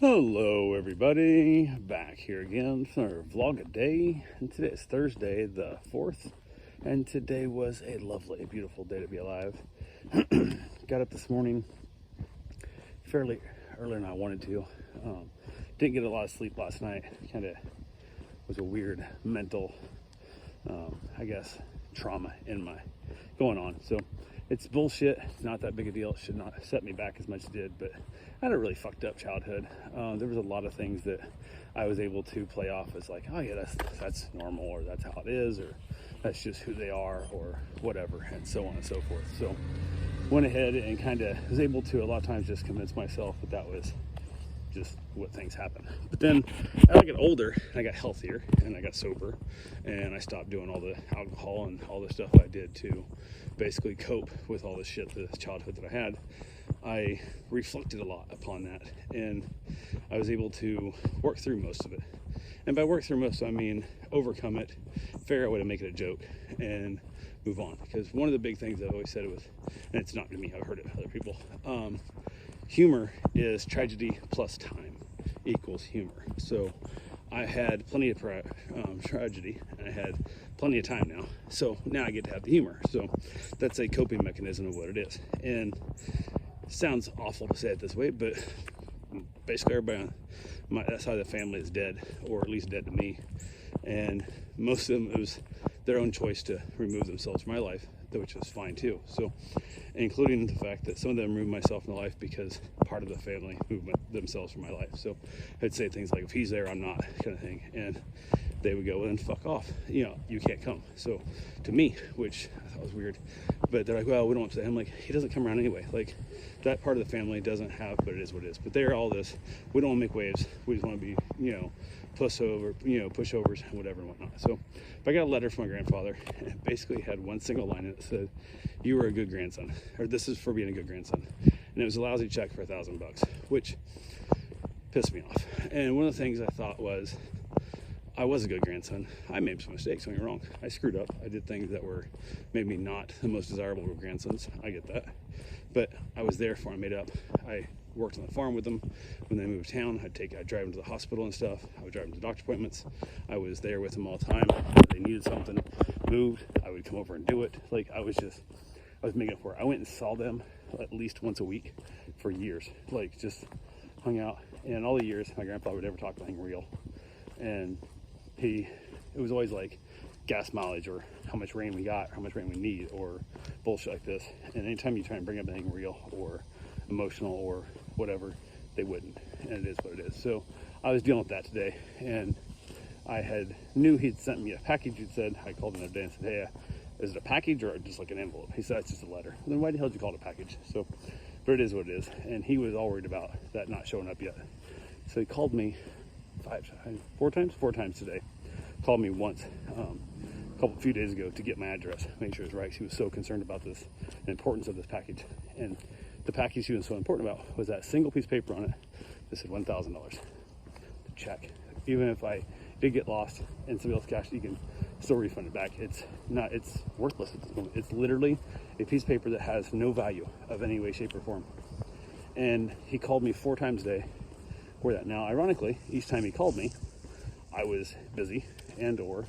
Hello everybody, back here again for vlog a day, and today is Thursday the 4th, and today was a lovely, beautiful day to be alive. Got up this morning fairly earlier than I wanted to. Didn't get a lot of sleep last night. Kind of was a weird mental, trauma in my going on. So it's bullshit. It's not that big a deal. It should not set me back as much as it did, but I had a really fucked up childhood. There was a lot of things that I was able to play off as like, oh yeah, that's normal, or that's how it is, or that's just who they are, or whatever, and so on and so forth. So went ahead and kind of was able to a lot of times just convince myself that was just what things happen. But then as I got older, I got healthier and I got sober, and I stopped doing all the alcohol and all the stuff I did to basically cope with all the shit, the childhood that I had. I reflected a lot upon that, and I was able to work through most of it. And by work through most, I mean overcome it, figure out a way to make it a joke, and move on. Because one of the big things I've always said was, and it's not to me, I've heard it from other people, humor is tragedy plus time equals humor. So I had plenty of tragedy, and I had plenty of time now. So now I get to have the humor. So that's a coping mechanism of what it is. And it sounds awful to say it this way, but basically everybody on that side of the family is dead, or at least dead to me. And most of them, it was their own choice to remove themselves from my life, which was fine too. So, including the fact that some of them removed myself from life because part of the family moved themselves from my life. So I'd say things like, if he's there, I'm not, kind of thing. And they would go, well, then fuck off. You can't come. So to me, which I thought was weird, but they're like, well, we don't want to. I'm like, he doesn't come around anyway. Like, that part of the family doesn't have, but it is what it is. But they're all this, we don't want to make waves. We just want to be, pushovers and whatever and whatnot. So I got a letter from my grandfather, and it basically had one single line in it that said, you were a good grandson, or this is for being a good grandson. And it was a lousy check for $1,000, which pissed me off. And one of the things I thought was, I was a good grandson. I made some mistakes, don't get me wrong. I screwed up. I did things that were maybe not the most desirable of grandsons. I get that. But I was there for them, made up. I worked on the farm with them. When they moved to town, I'd drive them to the hospital and stuff. I would drive them to doctor appointments. I was there with them all the time. If they needed something moved, I would come over and do it. Like, I was making it for it. I went and saw them at least once a week for years. Like, just hung out. And all the years, my grandpa would never talk about anything real. And it was always like gas mileage, or how much rain we got, or how much rain we need, or bullshit like this. And anytime you try and bring up anything real or emotional or whatever, they wouldn't. And it is what it is. So I was dealing with that today, and I knew he'd sent me a package. He said, I called him the other day and said, hey, is it a package or just like an envelope? He said, it's just a letter. Then why the hell did you call it a package? So, but it is what it is. And he was all worried about that not showing up yet. So he called me four times today. Called me once a few days ago to get my address, make sure it's right. He was so concerned about this, the importance of this package. And the package he was so important about was that single piece of paper on it that said $1,000 to check. Even if I did get lost and somebody else cashed, you can still refund it back. It's worthless at this moment. It's literally a piece of paper that has no value of any way, shape, or form. And he called me 4 times a day for that. Now, ironically, each time he called me, I was busy and or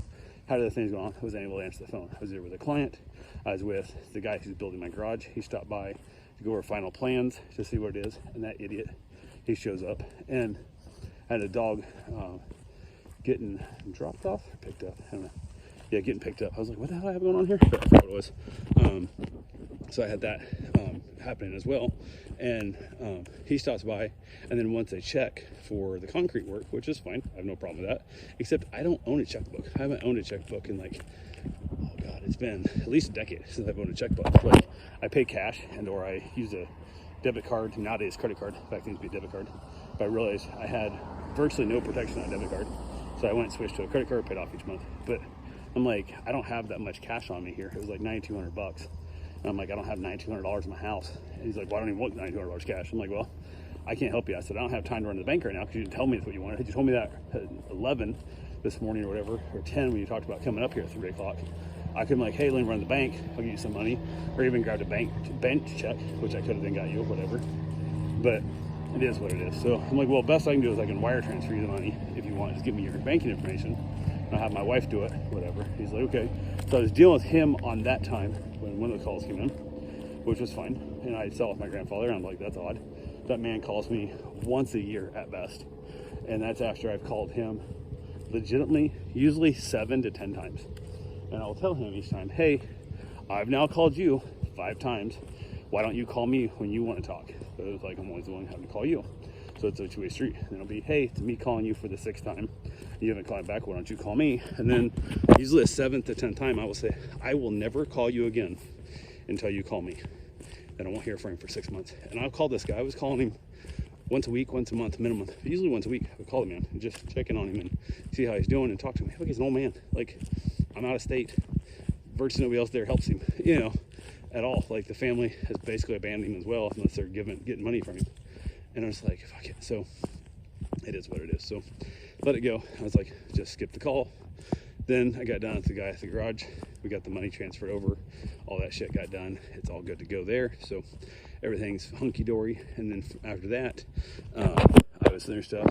had other things going on. I wasn't able to answer the phone. I was there with a client. I was with the guy who's building my garage. He stopped by to go over final plans to see what it is. And that idiot, he shows up. And I had a dog getting dropped off or picked up. I don't know. Yeah, getting picked up. I was like, what the hell do I have going on here? But I forgot what it was. So I had that happening as well. And he stops by, and then wants a check for the concrete work, which is fine. I have no problem with that. Except I don't own a checkbook. I haven't owned a checkbook in it's been at least a decade since I've owned a checkbook. Like, I pay cash or I use a debit card. Nowadays, credit card. In fact, it needs to be a debit card. But I realized I had virtually no protection on a debit card. So I went and switched to a credit card, paid off each month. But I'm like, I don't have that much cash on me here. It was like $9,200. And I'm like, I don't have $9,200 in my house. And he's like, well, I don't even want $9,200 cash. I'm like, well, I can't help you. I said, I don't have time to run to the bank right now because you didn't tell me that's what you wanted. You told me that at 11 this morning or whatever, or 10 when you talked about coming up here at 3 o'clock. I could be like, hey, let me run to the bank. I'll give you some money. Or even grab a bank check, which I could have then got you or whatever. But it is what it is. So I'm like, well, best I can do is I can wire transfer you the money if you want. Just give me your banking information. I'll have my wife do it, whatever. He's like, okay. So I was dealing with him on that time when one of the calls came in, which was fine. And I sell with my grandfather, and I'm like, that's odd. That man calls me once a year at best. And that's after I've called him legitimately, usually 7 to 10 times. And I'll tell him each time, hey, I've now called you 5 times. Why don't you call me when you want to talk? But it was like, I'm always the one having to call you. So it's a two-way street. And it'll be, hey, it's me calling you for the 6th time. You haven't called back, why don't you call me? And then usually the 7th to 10th time, I will say, I will never call you again until you call me. Then I won't hear from him for 6 months. And I'll call this guy. I was calling him once a week, once a month minimum. Usually once a week, I would call the man and just check in on him and see how he's doing and talk to him. Look, he's an old man. Like, I'm out of state. Virtually nobody else there helps him, you know, at all. Like, the family has basically abandoned him as well, unless they're getting money from him. And I was like, fuck it. So it is what it is. So let it go. I was like, just skip the call. Then I got done with the guy at the garage. We got the money transferred over. All that shit got done. It's all good to go there. So everything's hunky-dory. And then after that, I was there stuff.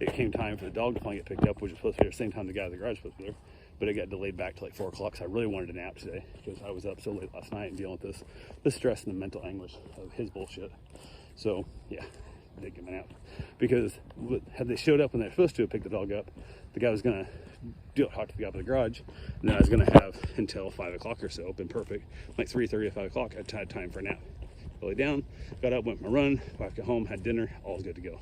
It came time for the dog to finally get picked up, which was supposed to be the same time the guy at the garage was supposed to be there. But it got delayed back to like 4 o'clock. So I really wanted a nap today because I was up so late last night and dealing with the stress and the mental anguish of his bullshit. So yeah, I did get my nap because had they showed up when they were supposed to pick the dog up, the guy was gonna talk to the guy up at the garage, and then I was gonna have until 5 o'clock or so. Been perfect. Like 3:30 to 5 o'clock, I had time for a nap. I laid down, got up, went for my run, back at home, had dinner, all was good to go.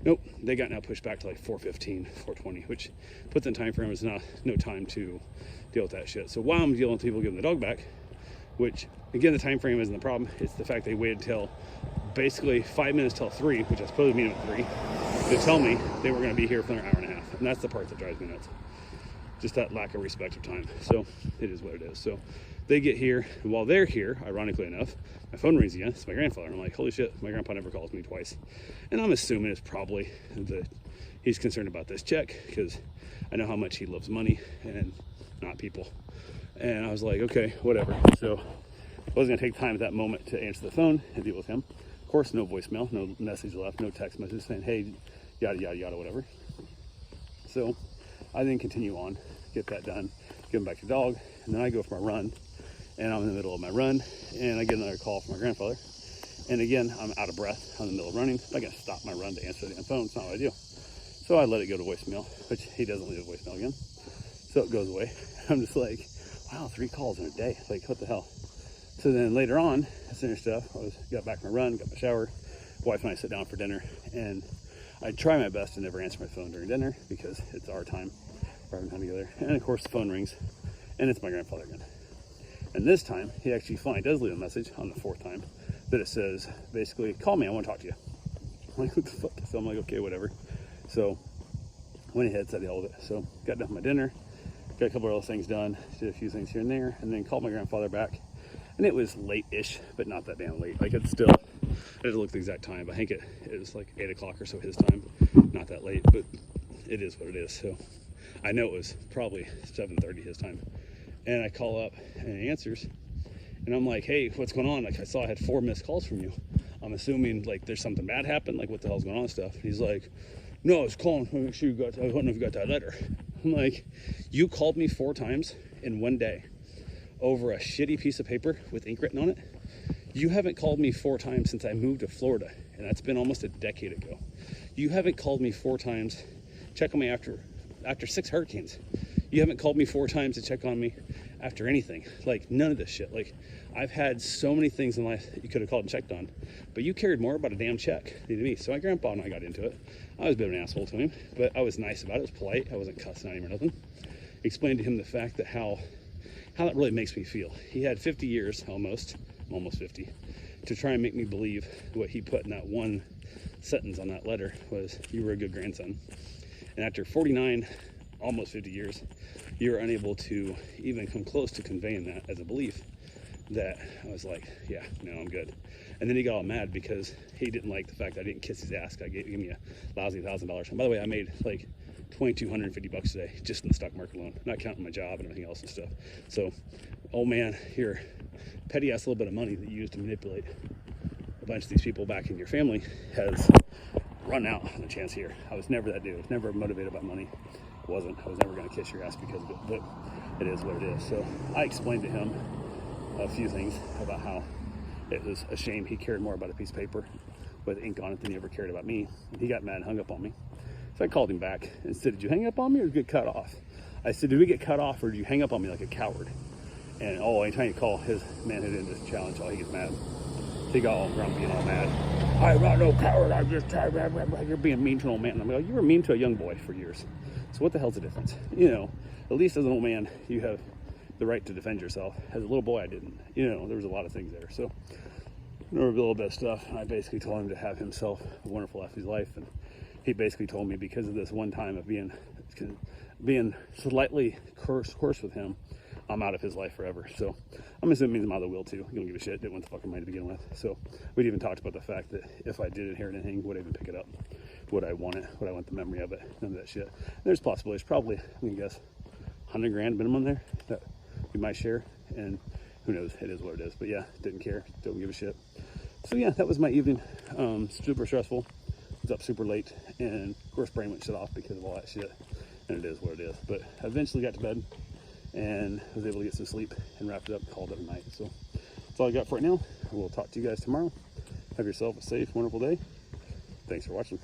Nope, they got now pushed back to like 4:15, 4:20, which puts in time frame is no time to deal with that shit. So while I'm dealing with people getting the dog back, which again the time frame isn't the problem, it's the fact they waited till basically 5 minutes till 3, which I suppose meeting at 3, to tell me they were going to be here for another hour and a half. And that's the part that drives me nuts. Just that lack of respect of time. So it is what it is. So they get here, and while they're here, ironically enough, my phone rings again. It's my grandfather. I'm like, holy shit, my grandpa never calls me twice. And I'm assuming it's probably that he's concerned about this check because I know how much he loves money and not people. And I was like, okay, whatever. So I wasn't gonna take time at that moment to answer the phone and deal with him. Of course, no voicemail, no message left, no text message saying, hey, yada, yada, yada, whatever. So I then continue on, get that done, give him back to the dog, and then I go for my run, and I'm in the middle of my run, and I get another call from my grandfather. And again, I'm out of breath. I'm in the middle of running. I'm not gonna stop my run to answer the damn phone. It's not what I do. So I let it go to voicemail, which he doesn't leave a voicemail again. So it goes away. I'm just like, wow, 3 calls in a day. Like, what the hell? So then later on, I finished stuff. Got back from my run, got my shower. Wife and I sit down for dinner, and I try my best to never answer my phone during dinner because it's our time. We're having time together. And of course, the phone rings, and it's my grandfather again. And this time, he actually finally does leave a message on the 4th time that it says, basically, call me, I want to talk to you. I'm like, what the fuck? So I'm like, okay, whatever. So went ahead, said all of it. So got done with my dinner, got a couple of other things done, did a few things here and there, and then called my grandfather back. And it was late-ish, but not that damn late. Like, it's still, I didn't look at the exact time, but I think it was like 8 o'clock or so his time. Not that late, but it is what it is. So I know it was probably 7:30 his time. And I call up, and he answers. And I'm like, hey, what's going on? Like, I saw I had 4 missed calls from you. I'm assuming, like, there's something bad happened. Like, what the hell's going on and stuff? He's like, no, I was calling to make sure I don't know if you got that letter. I'm like, you called me 4 times in one day over a shitty piece of paper with ink written on it. You haven't called me 4 times since I moved to Florida, and that's been almost a decade ago. You haven't called me 4 times, check on me after 6 hurricanes. You haven't called me 4 times to check on me after anything. Like, none of this shit. Like, I've had so many things in life that you could have called and checked on, but you cared more about a damn check than me. So my grandpa and I got into it. I was a bit of an asshole to him, but I was nice about it. I was polite. I wasn't cussing at him or nothing. Explained to him the fact that how that really makes me feel. He had 50 years, almost 50, to try and make me believe what he put in that one sentence on that letter was, you were a good grandson. And after 49, almost 50 years, you were unable to even come close to conveying that as a belief. That I was like, yeah, no, I'm good. And then he got all mad because he didn't like the fact that I didn't kiss his ass. I gave me a lousy $1,000. And by the way, I made like $2,250 today just in the stock market alone, not counting my job and everything else and stuff. So, oh man, here, petty ass little bit of money that you use to manipulate a bunch of these people back in your family has run out on the chance here. I was never that dude. I was never motivated by money. I was never going to kiss your ass because of it, but it is what it is. So I explained to him a few things about how it was a shame he cared more about a piece of paper with ink on it than he ever cared about me. And he got mad and hung up on me. So I called him back and said, did you hang up on me or did you get cut off? I said, did we get cut off or did you hang up on me like a coward? And anytime you call his manhood into this challenge, he gets mad. He got all grumpy and all mad. I'm not no coward, I'm just, you're being mean to an old man. And I'm like, you were mean to a young boy for years. So what the hell's the difference? You know, at least as an old man, you have the right to defend yourself. As a little boy, I didn't. You know, there was a lot of things there. So there was a little bit of stuff. I basically told him to have himself a wonderful life of his life. And he basically told me because of this one time of being slightly coarse with him, I'm out of his life forever. So I'm assuming I'm out of the will too. You don't give a shit. Didn't want the fucking money to begin with. So we'd even talked about the fact that if I did inherit anything, would I even pick it up? Would I want it? Would I want the memory of it? None of that shit. There's possibilities. Probably, I'm gonna guess, 100 grand minimum there that we might share. And who knows? It is what it is. But yeah, didn't care. Don't give a shit. So yeah, that was my evening. Super stressful. Was up super late, and of course brain went shut off because of all that shit. And it is what it is. But I eventually got to bed and was able to get some sleep and wrapped it up and called it a night. So that's all I got for right now. We'll talk to you guys tomorrow. Have yourself a safe, wonderful day. Thanks for watching.